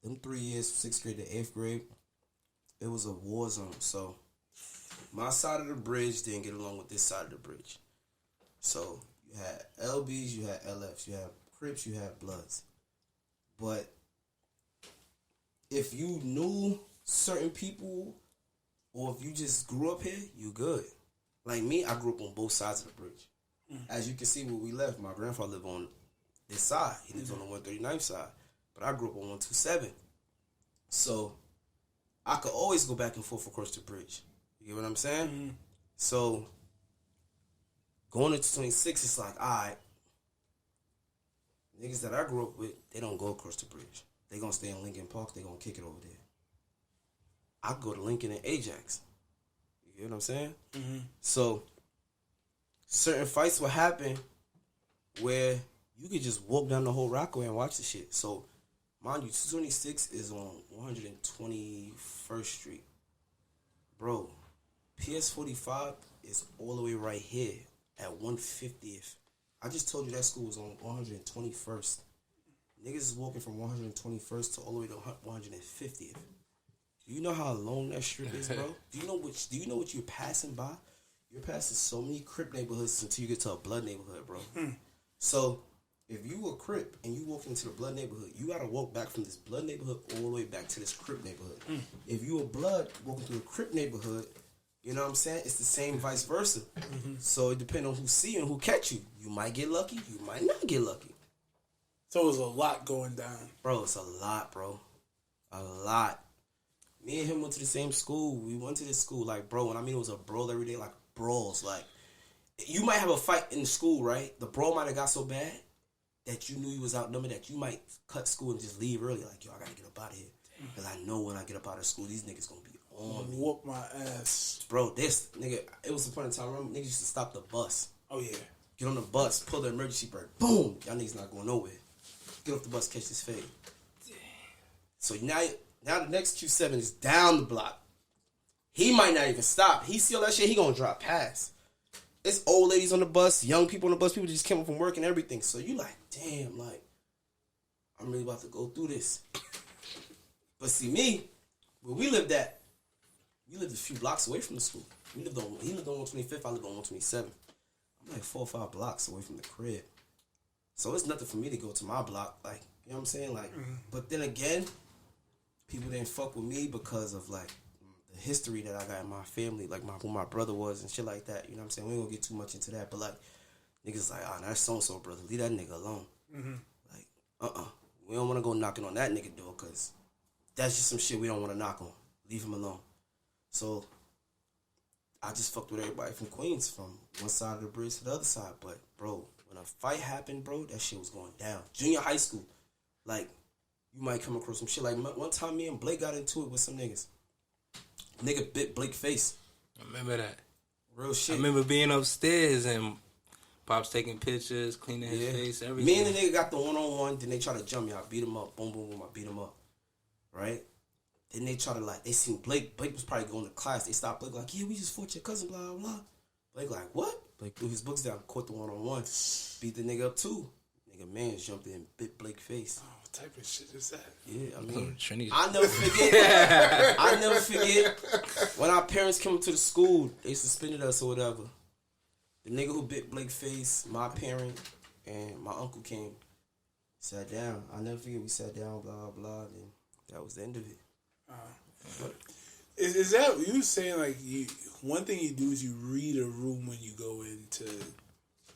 them 3 years, 6th grade to 8th grade, it was a war zone. So my side of the bridge didn't get along with this side of the bridge. So you had LBs, you had LFs, you had Crips, you had Bloods. But if you knew certain people, or if you just grew up here, you good. Like me, I grew up on both sides of the bridge. As you can see where we left, my grandfather lived on this side. He lives on the 139th side. But I grew up on 127. So I could always go back and forth across the bridge. You get what I'm saying? Mm-hmm. So going into 26, it's like, all right, niggas that I grew up with, they don't go across the bridge. They gonna stay in Lincoln Park. They gonna kick it over there. I go to Lincoln and Ajax. You get what I'm saying? Mm-hmm. So certain fights will happen where you could just walk down the whole Rockaway and watch the shit. So mind you, 226 is on 121st Street. Bro, PS45 is all the way right here at 150th. I just told you that school was on 121st. Niggas is walking from 121st to all the way to 150th. Do you know how long that strip is, bro? Do you know what you're passing by? You're passing so many Crip neighborhoods until you get to a Blood neighborhood, bro. So if you a Crip and you walk into the Blood neighborhood, you gotta walk back from this Blood neighborhood all the way back to this Crip neighborhood. If you a Blood walking through a Crip neighborhood, you know what I'm saying? It's the same vice versa. So it depends on who see you and who catch you. You might get lucky, you might not get lucky. So it was a lot going down. Bro, it's a lot, bro. A lot. Me and him went to the same school. We went to this school, like, bro, and I mean it was a brawl every day, like, brawls. Like, you might have a fight in school, right? The brawl might have got so bad that you knew you was outnumbered that you might cut school and just leave early. Like, yo, I gotta get up out of here. Because I know when I get up out of school, these niggas gonna be on me. Whoop my ass. Bro, this, nigga, it was the point in time, remember, niggas used to stop the bus. Oh, yeah. Get on the bus, pull the emergency brake, boom, y'all niggas not going nowhere. Get off the bus, catch this fade. So now the next Q7 is down the block. He might not even stop. He see all that shit, he gonna drop past. It's old ladies on the bus, young people on the bus, people just came from work and everything. So you like, damn, like, I'm really about to go through this. But see me, where we lived at, we lived a few blocks away from the school. He lived on 125th, I lived on 127. I'm like 4 or 5 blocks away from the crib. So it's nothing for me to go to my block, like, you know what I'm saying? Like, but then again, people didn't fuck with me because of, like, the history that I got in my family, like who my brother was and shit like that. You know what I'm saying? We ain't gonna get too much into that, but, like, niggas like, oh, that's so-and-so, brother. Leave that nigga alone. Like, we don't want to go knocking on that nigga door because that's just some shit we don't want to knock on. Leave him alone. So I just fucked with everybody from Queens, from one side of the bridge to the other side. But, bro, when a fight happened, bro, that shit was going down. Junior high school, like, you might come across some shit. Like, one time me and Blake got into it with some niggas. Nigga bit Blake's face. I remember that. Real shit. I remember being upstairs and Pop's taking pictures, cleaning his face, everything. Me and the nigga got the one-on-one. Then they try to jump me. I beat him up. Boom, boom, boom. I beat him up. Right? Then they try to, like, they seen Blake. Blake was probably going to class. They stopped Blake like, yeah, we just fought your cousin, blah, blah, blah. Blake like, what? Blake threw his books down, caught the one-on-one. Beat the nigga up, too. Nigga, man, jumped in and bit Blake's face. Oh, what type of shit is that? Yeah, I mean, Trinity. I never forget. I never forget when our parents came to the school, they suspended us or whatever. The nigga who bit Blake's face, my parent, and my uncle came, sat down. I never forget, we sat down, blah, blah, and that was the end of it. Is that you saying, like, one thing you do is you read a room when you go in to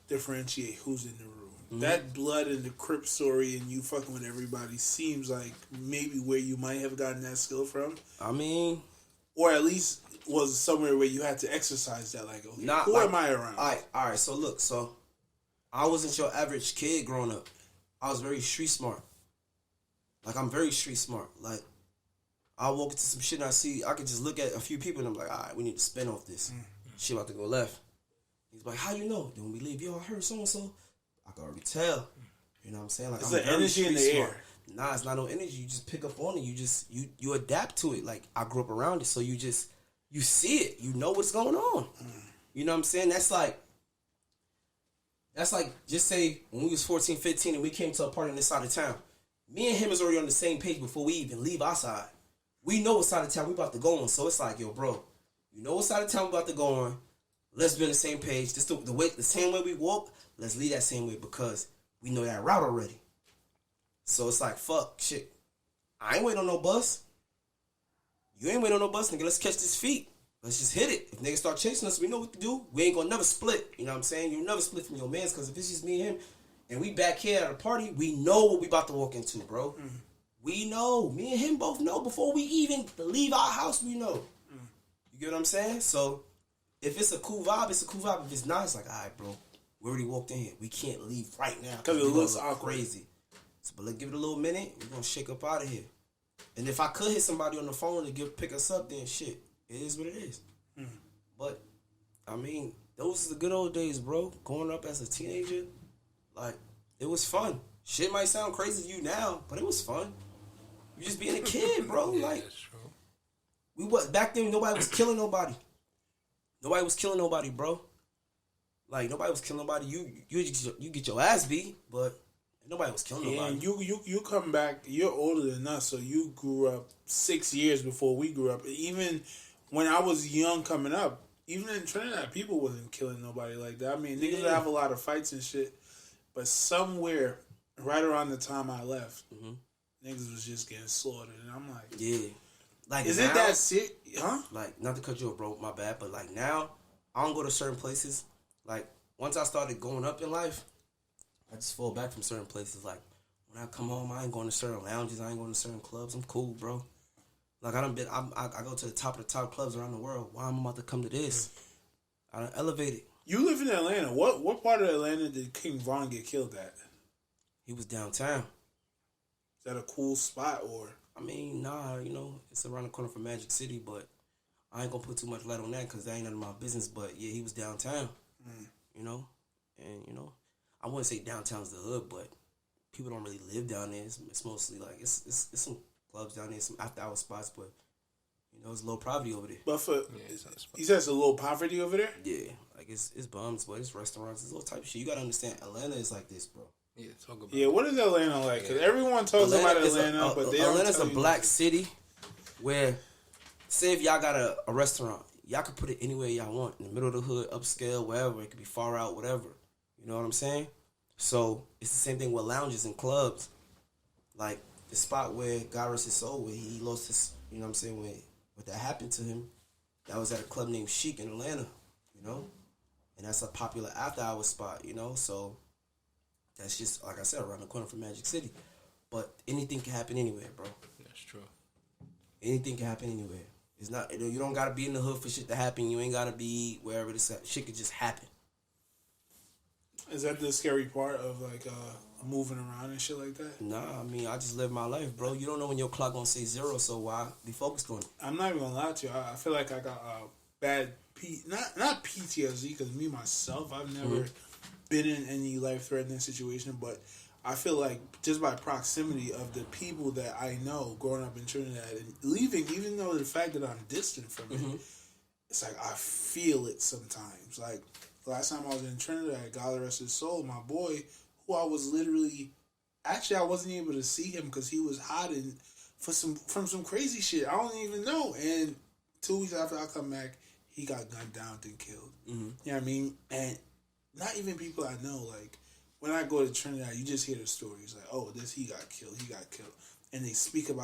differentiate who's in the room. That Blood and the Crip story and you fucking with everybody seems like maybe where you might have gotten that skill from. I mean, or at least was somewhere where you had to exercise that, like, okay, who am I around? All right, so look, I wasn't your average kid growing up. I was very street smart. Like, I'm very street smart. Like, I walk into some shit and I can just look at a few people and I'm like, all right, we need to spin off this. Shit about to go left. He's like, how you know? Then when we leave, yo, I heard so-and-so. I can already tell. You know what I'm saying? Like, it's I'm the energy in the air. Nah, it's not no energy. You just pick up on it. You adapt to it. Like, I grew up around it, so you see it. You know what's going on. You know what I'm saying? That's like, just say when we was 14, 15 and we came to a party on this side of town. me and him is already on the same page before we even leave our side. We know what side of town we about to go on. So it's like, yo, bro, you know what side of town we about to go on. Let's be on the same page. Just the same way we walk, let's lead that same way because we know that route already. So it's like, fuck, shit. I ain't waiting on no bus. You ain't waiting on no bus, nigga. Let's catch this feet. Let's just hit it. If niggas start chasing us, we know what to do. We ain't gonna never split. You know what I'm saying? You never split from your mans because if it's just me and him and we back here at a party, we know what we about to walk into, bro. Mm. We know. Me and him both know. Before we even leave our house, we know. Mm. You get what I'm saying? So if it's a cool vibe, it's a cool vibe. If it's not, it's like, all right, bro. We already walked in here. We can't leave right now because it looks awkward. Crazy. So, but let's give it a little minute. We're gonna shake up out of here. And if I could hit somebody on the phone to pick us up, then shit, it is what it is. Mm. But I mean, those are the good old days, bro. Growing up as a teenager, like it was fun. Shit might sound crazy to you now, but it was fun. You just being a kid, bro. Yeah, like that's true. Back then. Nobody was killing nobody. Nobody was killing nobody, bro. Like nobody was killing nobody. You get your ass beat, but nobody was killing nobody. And you come back. You're older than us, so you grew up 6 years before we grew up. Even when I was young coming up, even in Trinidad, people wasn't killing nobody like that. I mean, niggas would have a lot of fights and shit, but somewhere right around the time I left, niggas was just getting slaughtered, and I'm like, yeah, like is now, it that sick? Huh? Like, not to cut you off, bro, my bad, but like now, I don't go to certain places. Like once I started going up in life, I just fall back from certain places. Like when I come home, I ain't going to certain lounges, I ain't going to certain clubs. I'm cool, bro. Like I go to the top of the top clubs around the world. Why am I about to come to this? I done elevated. You live in Atlanta. What part of Atlanta did King Von get killed at? He was downtown. Is that a cool spot or? I mean, nah, you know, it's around the corner from Magic City, but I ain't gonna put too much light on that because that ain't none of my business. But yeah, he was downtown. You know, and you know, I wouldn't say downtown's the hood, but people don't really live down there. It's mostly like it's some clubs down there, some after hour spots, but you know, it's low poverty over there. But he says a low poverty over there. Yeah, like it's bums, but it's restaurants, it's all type of shit. You gotta understand, Atlanta is like this, bro. Yeah, talk about. Yeah, what is Atlanta like? Because everyone talks about Atlanta, but they Atlanta's don't a black city where, say, if y'all got a restaurant, y'all can put it anywhere y'all want, in the middle of the hood, upscale, wherever. It could be far out, whatever. You know what I'm saying? So it's the same thing with lounges and clubs. Like the spot where God rest his soul, where he lost his, you know what I'm saying, when what that happened to him, that was at a club named Chic in Atlanta, you know? And that's a popular after hour spot, you know? So that's just, like I said, around the corner from Magic City. But anything can happen anywhere, bro. That's true. Anything can happen anywhere. It's not, you don't gotta be in the hood for shit to happen. You ain't gotta be wherever this shit could just happen. Is that the scary part of like moving around and shit like that? Nah, I mean, I just live my life, bro. You don't know when your clock gonna say 0, so why be focused on it? I'm not even gonna lie to you. I feel like I got bad not PTSD because me myself, I've never been in any life threatening situation, but I feel like just by proximity of the people that I know growing up in Trinidad and leaving, even though the fact that I'm distant from it, it's like I feel it sometimes. Like last time I was in Trinidad, God rest his soul, my boy, who I was literally, actually I wasn't able to see him because he was hiding from some crazy shit. I don't even know. And 2 weeks after I come back, he got gunned down and killed. You know what I mean? And not even people I know, like, when I go to Trinidad, you just hear the stories like, oh, he got killed, and they speak about